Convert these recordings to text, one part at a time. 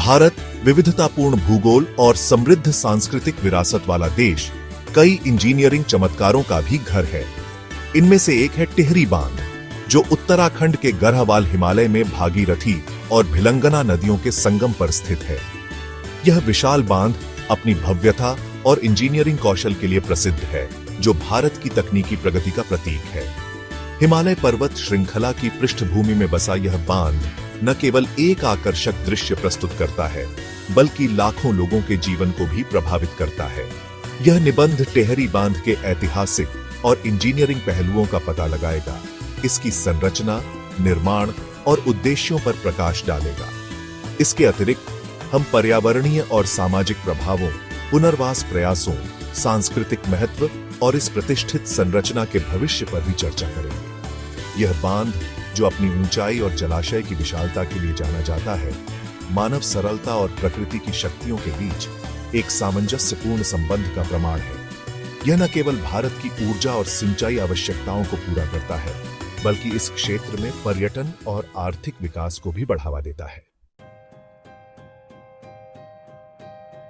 भारत विविधतापूर्ण भूगोल और समृद्ध सांस्कृतिक विरासत वाला देश कई इंजीनियरिंग चमत्कारों का भी घर है। इनमें से एक है टिहरी बांध, जो उत्तराखंड के गढ़वाल हिमालय में भागीरथी और भिलंगना नदियों के संगम पर स्थित है। यह विशाल बांध अपनी भव्यता और इंजीनियरिंग कौशल के लिए प्रसिद्ध है, जो भारत की तकनीकी प्रगति का प्रतीक है। हिमालय पर्वत श्रृंखला की पृष्ठभूमि में बसा यह बांध न केवल एक आकर्षक दृश्य प्रस्तुत करता है, बल्कि लाखों लोगों के जीवन को भी प्रभावित करता है। यह निबंध टिहरी बांध के ऐतिहासिक और इंजीनियरिंग पहलुओं का पता लगाएगा, इसकी संरचना, निर्माण और उद्देश्यों पर प्रकाश डालेगा। इसके अतिरिक्त हम पर्यावरणीय और सामाजिक प्रभावों, पुनर्वास प्रयासों, सांस्कृतिक महत्व और इस प्रतिष्ठित संरचना के भविष्य पर भी चर्चा करेंगे। यह बांध, जो अपनी ऊंचाई और जलाशय की विशालता के लिए जाना जाता है, मानव सरलता और प्रकृति की शक्तियों के बीच एक सामंजस्यपूर्ण संबंध का प्रमाण है। यह न केवल भारत की ऊर्जा और सिंचाई आवश्यकताओं को पूरा करता है, बल्कि इस क्षेत्र में पर्यटन और आर्थिक विकास को भी बढ़ावा देता है।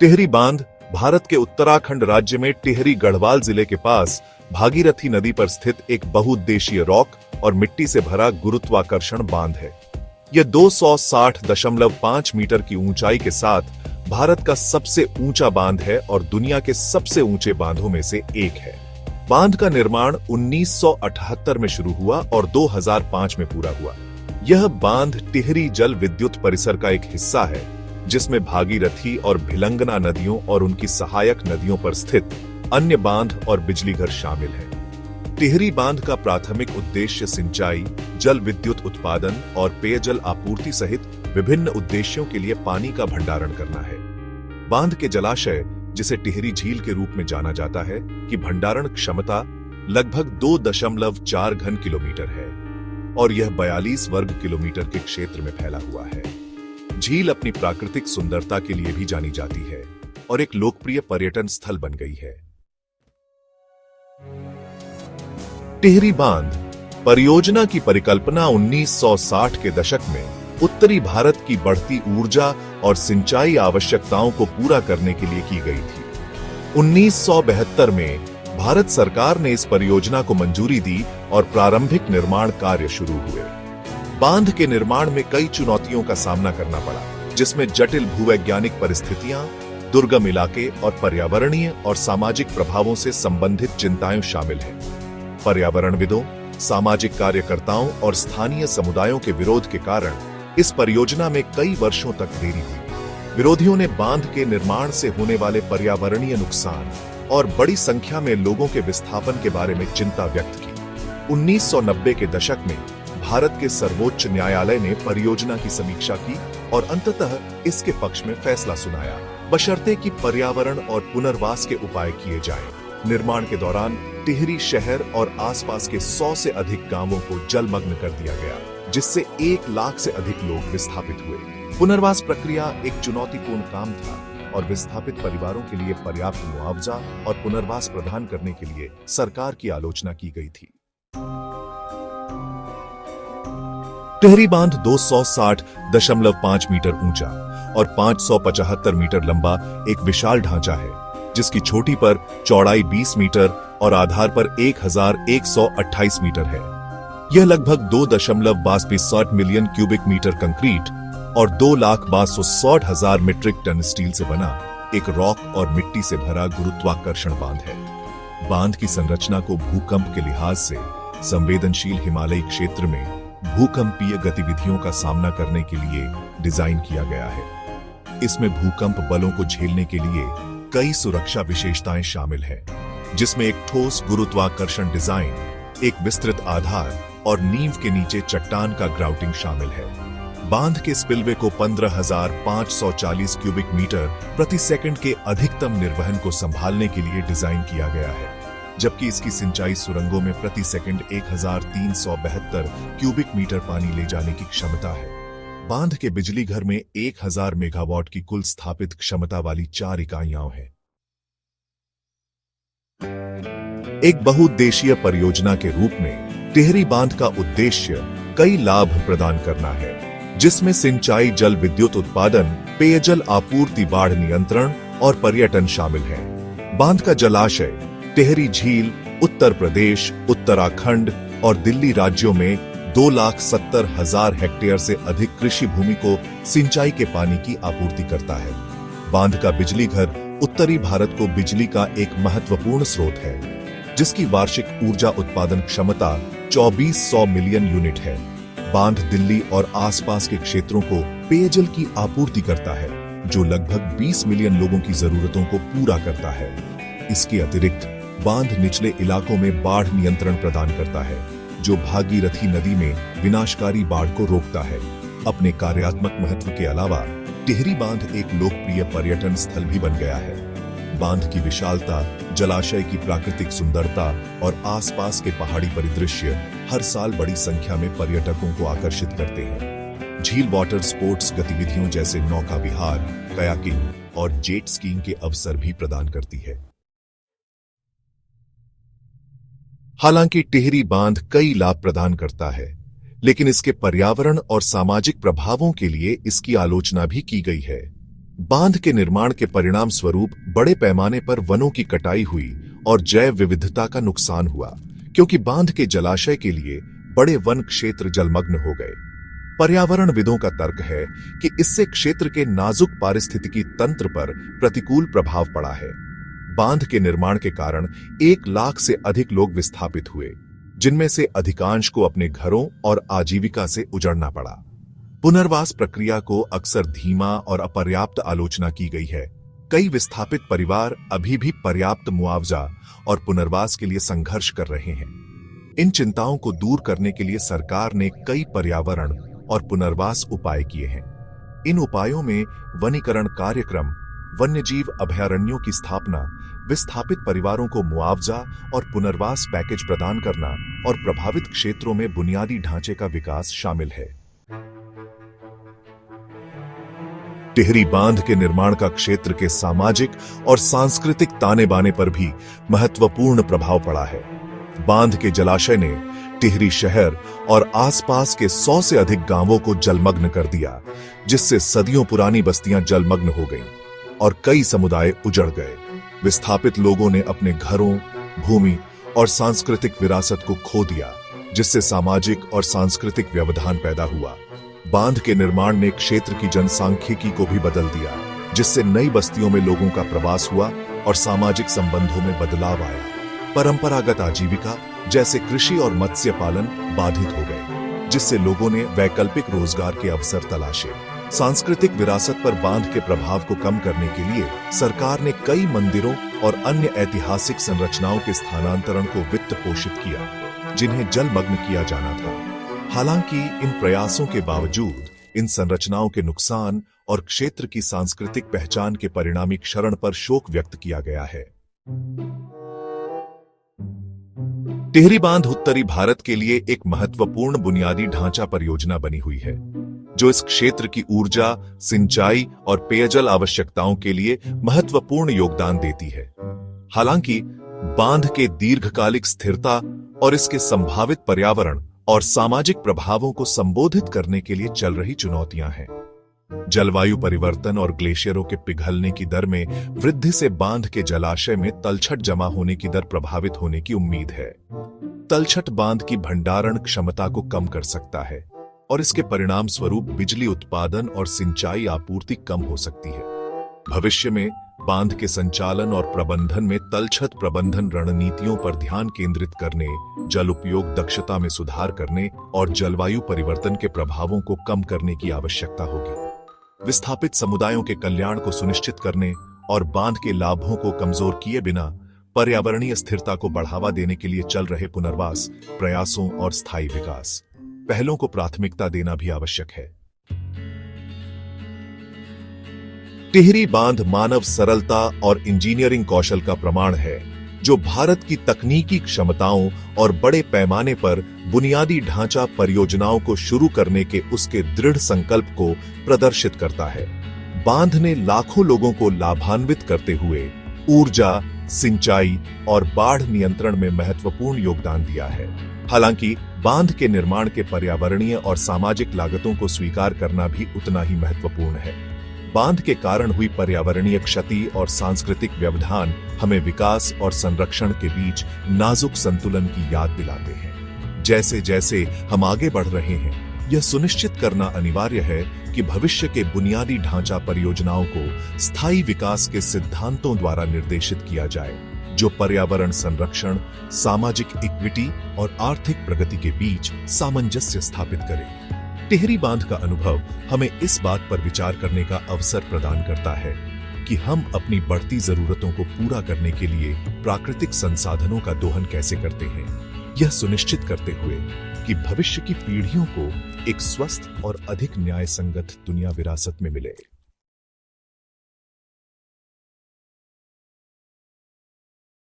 टिहरी बांध भारत के उत्तराखंड राज्य में टिहरी गढ़वाल जिले के पास भागीरथी नदी पर स्थित एक बहुउद्देशीय रॉक और मिट्टी से भरा गुरुत्वाकर्षण बांध है। यह 260.5 मीटर की ऊंचाई के साथ भारत का सबसे ऊंचा बांध है और दुनिया के सबसे ऊंचे बांधों में से एक है। बांध का निर्माण 1978 में शुरू हुआ और 2005 में पूरा हुआ। यह बांध टिहरी जल विद्युत परिसर का एक हिस्सा है, जिसमें भागीरथी और भिलंगना नदियों और उनकी सहायक नदियों पर स्थित अन्य बांध और बिजलीघर शामिल हैं। टिहरी बांध का प्राथमिक उद्देश्य सिंचाई, जल विद्युत उत्पादन और पेयजल आपूर्ति सहित विभिन्न उद्देश्यों के लिए पानी का भंडारण करना है। बांध के जलाशय, जिसे टिहरी झील के रूप में जाना जाता है, की भंडारण क्षमता लगभग 2.4 घन किलोमीटर है और यह 42 वर्ग किलोमीटर के क्षेत्र में फैला हुआ है। झील अपनी प्राकृतिक सुंदरता के लिए भी जानी जाती है और एक लोकप्रिय पर्यटन स्थल बन गई है। टिहरी बांध परियोजना की परिकल्पना 1960 के दशक में उत्तरी भारत की बढ़ती ऊर्जा और सिंचाई आवश्यकताओं को पूरा करने के लिए की गई थी। 1972 में भारत सरकार ने इस परियोजना को मंजूरी दी और प्रारंभिक निर्माण कार्य शुरू हुए। बांध के निर्माण में कई चुनौतियों का सामना करना पड़ा, जिसमें जटिल भूवैज्ञानिक परिस्थितियां, दुर्गम इलाके और पर्यावरणीय और सामाजिक प्रभावों से संबंधित चिंताएं शामिल हैं। पर्यावरणविदों, सामाजिक कार्यकर्ताओं और स्थानीय समुदायों के विरोध के कारण इस परियोजना में कई वर्षों तक देरी हुई। विरोधियों ने बांध के निर्माण से होने वाले पर्यावरणीय नुकसान और बड़ी संख्या में लोगों के विस्थापन के बारे में चिंता व्यक्त की। 1990 के दशक में भारत के सर्वोच्च न्यायालय ने परियोजना की समीक्षा की और अंततः इसके पक्ष में फैसला सुनाया, बशर्ते कि पर्यावरण और पुनर्वास के उपाय किए जाएं। निर्माण के दौरान टिहरी शहर और आसपास के 100 से अधिक गांवों को जलमग्न कर दिया गया, जिससे 1 लाख से अधिक लोग विस्थापित हुए। पुनर्वास प्रक्रिया एक चुनौतीपूर्ण काम था और विस्थापित परिवारों के लिए पर्याप्त मुआवजा और पुनर्वास प्रदान करने के लिए सरकार की आलोचना की गई थी। टिहरी बांध 260.5 मीटर ऊंचा और 575 मीटर लंबा एक विशाल ढांचा है, जिसकी चोटी पर चौड़ाई 20 मीटर और आधार पर 1128 मीटर है। यह लगभग 2.62 मिलियन क्यूबिक मीटर कंक्रीट और 2,62,60,000 मीट्रिक टन स्टील से बना एक रॉक और मिट्टी से भरा गुरुत्वाकर्षण बांध है। बांध की संरचना को भूकंप के लिहाज से संवेदनशील हिमालयी क्षेत्र में भूकंपीय गतिविधियों का सामना करने के लिए डिजाइन किया गया है। इसमें भूकंप बलों को झेलने के लिए कई सुरक्षा विशेषताएं शामिल हैं, जिसमें एक ठोस गुरुत्वाकर्षण डिजाइन, एक विस्तृत आधार और नींव के नीचे चट्टान का ग्राउटिंग शामिल है। बांध के स्पिलवे को 15,540 क्यूबिक मीटर प्रति सेकंड के अधिकतम निर्वहन को संभालने के लिए डिजाइन किया गया है, जबकि इसकी सिंचाई सुरंगों में प्रति सेकंड 1,372 क्यूबिक मीटर पानी ले जाने की क्षमता है। बांध के बिजली घर में 1,000 मेगावाट की कुल स्थापित क्षमता वाली 4 इकाइयां हैं। एक बहुउद्देशीय परियोजना के रूप में टिहरी बांध का उद्देश्य कई लाभ प्रदान करना है। जिसमें सिंचाई, जल विद्युत उत्पादन, पेयजल आपूर्ति, बाढ़ नियंत्रण और पर्यटन शामिल है। बांध का जलाशय टिहरी झील उत्तर प्रदेश, उत्तराखंड और दिल्ली राज्यों में 2,70,000 हेक्टेयर से अधिक कृषि भूमि को सिंचाई के पानी की आपूर्ति करता है। बांध का बिजली घर उत्तरी भारत को बिजली का एक महत्वपूर्ण स्रोत है, जिसकी वार्षिक ऊर्जा उत्पादन क्षमता 2400 मिलियन यूनिट है। बांध दिल्ली और आसपास के क्षेत्रों को पेयजल की आपूर्ति करता है, जो लगभग 20 मिलियन लोगों की जरूरतों को पूरा करता है। इसके अतिरिक्त बांध निचले इलाकों में बाढ़ नियंत्रण प्रदान करता है, जो भागीरथी नदी में विनाशकारी बाढ़ को रोकता है। अपने कार्यात्मक महत्व के अलावा टिहरी बांध एक लोकप्रिय पर्यटन स्थल भी बन गया है। बांध की विशालता, जलाशय की प्राकृतिक सुंदरता और आसपास के पहाड़ी परिदृश्य हर साल बड़ी संख्या में पर्यटकों को आकर्षित करते हैं। झील वाटर स्पोर्ट्स गतिविधियों जैसे नौका विहार, कयाकिंग और जेट स्कीइंग के अवसर भी प्रदान करती है। हालांकि टिहरी बांध कई लाभ प्रदान करता है, लेकिन इसके पर्यावरण और सामाजिक प्रभावों के लिए इसकी आलोचना भी की गई है। बांध के निर्माण के परिणाम स्वरूप बड़े पैमाने पर वनों की कटाई हुई और जैव विविधता का नुकसान हुआ, क्योंकि बांध के जलाशय के लिए बड़े वन क्षेत्र जलमग्न हो गए। पर्यावरणविदों का तर्क है कि इससे क्षेत्र के नाजुक पारिस्थितिकी तंत्र पर प्रतिकूल प्रभाव पड़ा है। बांध के निर्माण के कारण 1 लाख से अधिक लोग विस्थापित हुए, जिनमें से अधिकांश को अपने घरों और आजीविका से उजड़ना पड़ा। पुनर्वास प्रक्रिया को अक्सर धीमा और अपर्याप्त आलोचना की गई है। कई विस्थापित परिवार अभी भी पर्याप्त मुआवजा और पुनर्वास के लिए संघर्ष कर रहे हैं। इन चिंताओं को दूर करने के लिए सरकार ने कई पर्यावरण और पुनर्वास उपाय किए हैं। इन उपायों में वनीकरण कार्यक्रम, वन्यजीव अभयारण्यों की स्थापना, विस्थापित परिवारों को मुआवजा और पुनर्वास पैकेज प्रदान करना और प्रभावित क्षेत्रों में बुनियादी ढांचे का विकास शामिल है। टिहरी बांध के निर्माण का क्षेत्र के सामाजिक और सांस्कृतिक ताने बाने पर भी महत्वपूर्ण प्रभाव पड़ा है। बांध के जलाशय ने टिहरी शहर और आसपास के 100 से अधिक गांवों को जलमग्न कर दिया, जिससे सदियों पुरानी बस्तियां जलमग्न हो गईं और कई समुदाय उजड़ गए। विस्थापित लोगों ने अपने घरों, भूमि और सांस्कृतिक विरासत को खो दिया, जिससे सामाजिक और सांस्कृतिक व्यवधान पैदा हुआ। बांध के निर्माण ने क्षेत्र की जनसांख्यिकी को भी बदल दिया, जिससे नई बस्तियों में लोगों का प्रवास हुआ और सामाजिक संबंधों में बदलाव आया। परंपरागत आजीविका जैसे कृषि और मत्स्य पालन बाधित हो गए, जिससे लोगों ने वैकल्पिक रोजगार के अवसर तलाशे। सांस्कृतिक विरासत पर बांध के प्रभाव को कम करने के लिए सरकार ने कई मंदिरों और अन्य ऐतिहासिक संरचनाओं के स्थानांतरण को वित्त पोषित किया, जिन्हें जलमग्न किया जाना था। हालांकि इन प्रयासों के बावजूद इन संरचनाओं के नुकसान और क्षेत्र की सांस्कृतिक पहचान के परिणामी क्षरण पर शोक व्यक्त किया गया है। टिहरी बांध उत्तरी भारत के लिए एक महत्वपूर्ण बुनियादी ढांचा परियोजना बनी हुई है, जो इस क्षेत्र की ऊर्जा, सिंचाई और पेयजल आवश्यकताओं के लिए महत्वपूर्ण योगदान देती है। हालांकि बांध के दीर्घकालिक स्थिरता और इसके संभावित पर्यावरण और सामाजिक प्रभावों को संबोधित करने के लिए चल रही चुनौतियां हैं। जलवायु परिवर्तन और ग्लेशियरों के पिघलने की दर में वृद्धि से बांध के जलाशय में तलछट जमा होने की दर प्रभावित होने की उम्मीद है। तलछट बांध की भंडारण क्षमता को कम कर सकता है और इसके परिणाम स्वरूप बिजली उत्पादन और सिंचाई आपूर्ति कम हो सकती है। भविष्य में बांध के संचालन और प्रबंधन में तलछट प्रबंधन रणनीतियों पर ध्यान केंद्रित करने, जल उपयोग दक्षता में सुधार करने और जलवायु परिवर्तन के प्रभावों को कम करने की आवश्यकता होगी। विस्थापित समुदायों के कल्याण को सुनिश्चित करने और बांध के लाभों को कमजोर किए बिना पर्यावरणीय स्थिरता को बढ़ावा देने के लिए चल रहे पुनर्वास प्रयासों और स्थायी विकास पहलों को प्राथमिकता देना भी आवश्यक है। टिहरी बांध मानव सरलता और इंजीनियरिंग कौशल का प्रमाण है, जो भारत की तकनीकी क्षमताओं और बड़े पैमाने पर बुनियादी ढांचा परियोजनाओं को शुरू करने के उसके दृढ़ संकल्प को प्रदर्शित करता है। बांध ने लाखों लोगों को लाभान्वित करते हुए ऊर्जा, सिंचाई और बाढ़ नियंत्रण में महत्वपूर्ण योगदान दिया है। हालांकि बांध के निर्माण के पर्यावरणीय और सामाजिक लागतों को स्वीकार करना भी उतना ही महत्वपूर्ण है। बांध के कारण हुई पर्यावरणीय क्षति और सांस्कृतिक व्यवधान हमें विकास और संरक्षण के बीच नाजुक संतुलन की याद दिलाते हैं। जैसे जैसे हम आगे बढ़ रहे हैं, यह सुनिश्चित करना अनिवार्य है कि भविष्य के बुनियादी ढांचा परियोजनाओं को स्थायी विकास के सिद्धांतों द्वारा निर्देशित किया जाए, जो पर्यावरण संरक्षण, सामाजिक इक्विटी और आर्थिक प्रगति के बीच सामंजस्य स्थापित करे। टिहरी बांध का अनुभव हमें इस बात पर विचार करने का अवसर प्रदान करता है कि हम अपनी बढ़ती जरूरतों को पूरा करने के लिए प्राकृतिक संसाधनों का दोहन कैसे करते हैं, यह सुनिश्चित करते हुए कि भविष्य की पीढ़ियों को एक स्वस्थ और अधिक न्याय संगत दुनिया विरासत में मिले।